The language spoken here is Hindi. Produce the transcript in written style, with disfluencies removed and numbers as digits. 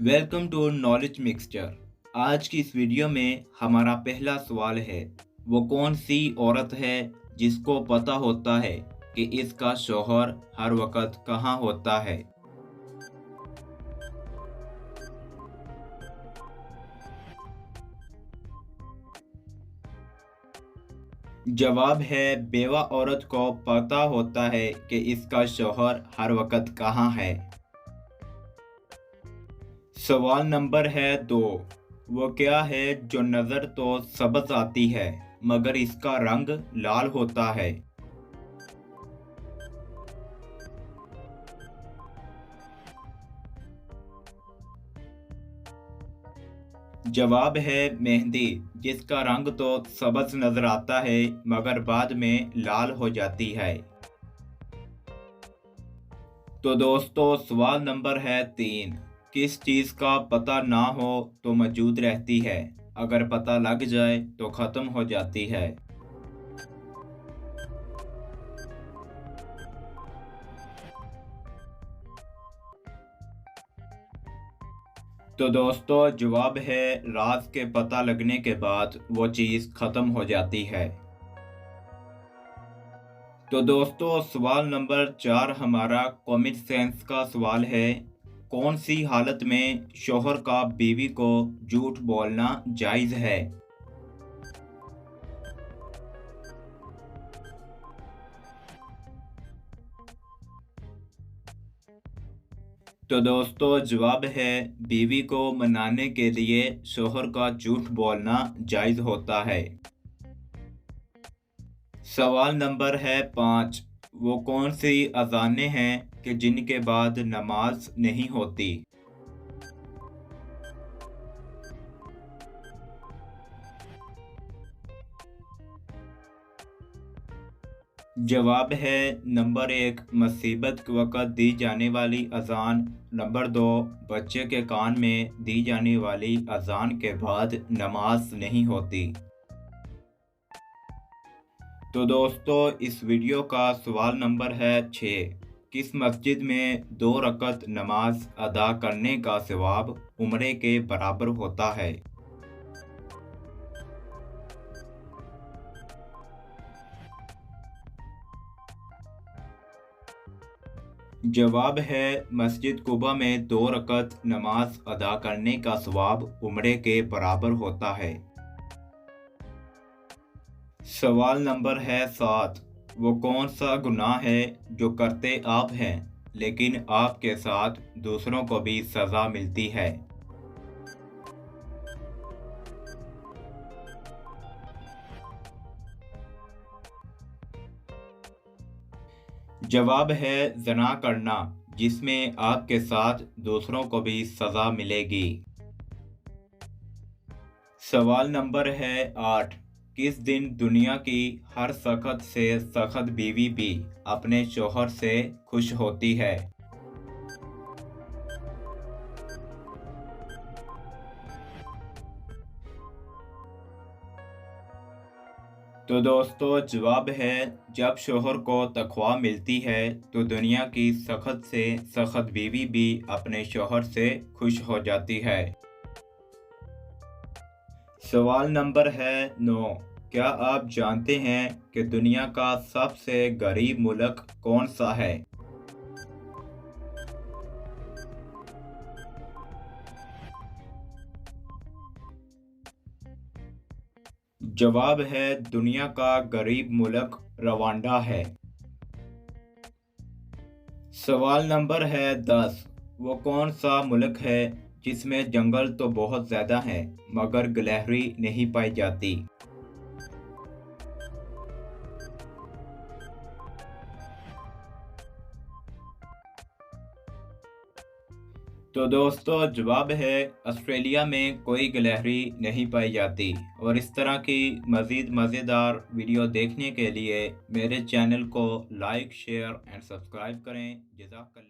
Welcome to knowledge mixture. आज की इस वीडियो में हमारा पहला सवाल है, वो कौन सी औरत है जिसको पता होता है कि इसका शौहर हर वक्त कहाँ होता है। जवाब है, बेवा औरत को पता होता है कि इसका शौहर हर वक्त कहाँ है। सवाल नंबर है 2। वो क्या है जो नज़र तो सब्ज आती है मगर इसका रंग लाल होता है। जवाब है मेहंदी, जिसका रंग तो सब्ज नजर आता है मगर बाद में लाल हो जाती है। तो दोस्तों सवाल नंबर है 3। किस चीज़ का पता ना हो तो मौजूद रहती है, अगर पता लग जाए तो ख़त्म हो जाती है। तो दोस्तों जवाब है, राज के पता लगने के बाद वो चीज़ ख़त्म हो जाती है। तो दोस्तों सवाल नंबर 4 हमारा कॉमन सेंस का सवाल है। कौन सी हालत में शौहर का बीवी को झूठ बोलना जायज़ है। तो दोस्तों जवाब है, बीवी को मनाने के लिए शौहर का झूठ बोलना जायज़ होता है। सवाल नंबर है 5। वो कौन सी अज़ानें हैं कि जिनके बाद नमाज नहीं होती। जवाब है नंबर 1 मुसीबत के वक़्त दी जाने वाली अज़ान, नंबर 2 बच्चे के कान में दी जाने वाली अज़ान के बाद नमाज नहीं होती। तो दोस्तों इस वीडियो का सवाल नंबर है 6। किस मस्जिद में 2 रकत नमाज अदा करने का सवाब उम्रे के बराबर होता है। जवाब है, मस्जिद कुबा में 2 रकत नमाज अदा करने का सवाब उम्रे के बराबर होता है। सवाल नंबर है 7। वो कौन सा गुनाह है जो करते आप हैं लेकिन आपके साथ दूसरों को भी सज़ा मिलती है। जवाब है ज़ना करना, जिसमें आपके साथ दूसरों को भी सज़ा मिलेगी। सवाल नंबर है 8। किस दिन दुनिया की हर सख्त से सख्त बीवी भी अपने शौहर से खुश होती है। तो दोस्तों जवाब है, जब शौहर को तकवा मिलती है तो दुनिया की सख्त से सख्त बीवी भी अपने शौहर से खुश हो जाती है। सवाल नंबर है 9। क्या आप जानते हैं कि दुनिया का सबसे गरीब मुल्क कौन सा है। जवाब है, दुनिया का गरीब मुल्क रवांडा है। सवाल नंबर है 10। वो कौन सा मुल्क है जिसमें जंगल तो बहुत ज़्यादा हैं मगर गिलहरी नहीं पाई जाती। तो दोस्तों जवाब है, ऑस्ट्रेलिया में कोई गिलहरी नहीं पाई जाती। और इस तरह की मज़ीद मज़ेदार वीडियो देखने के लिए मेरे चैनल को लाइक शेयर एंड सब्सक्राइब करें। जज़ाकल्लाह।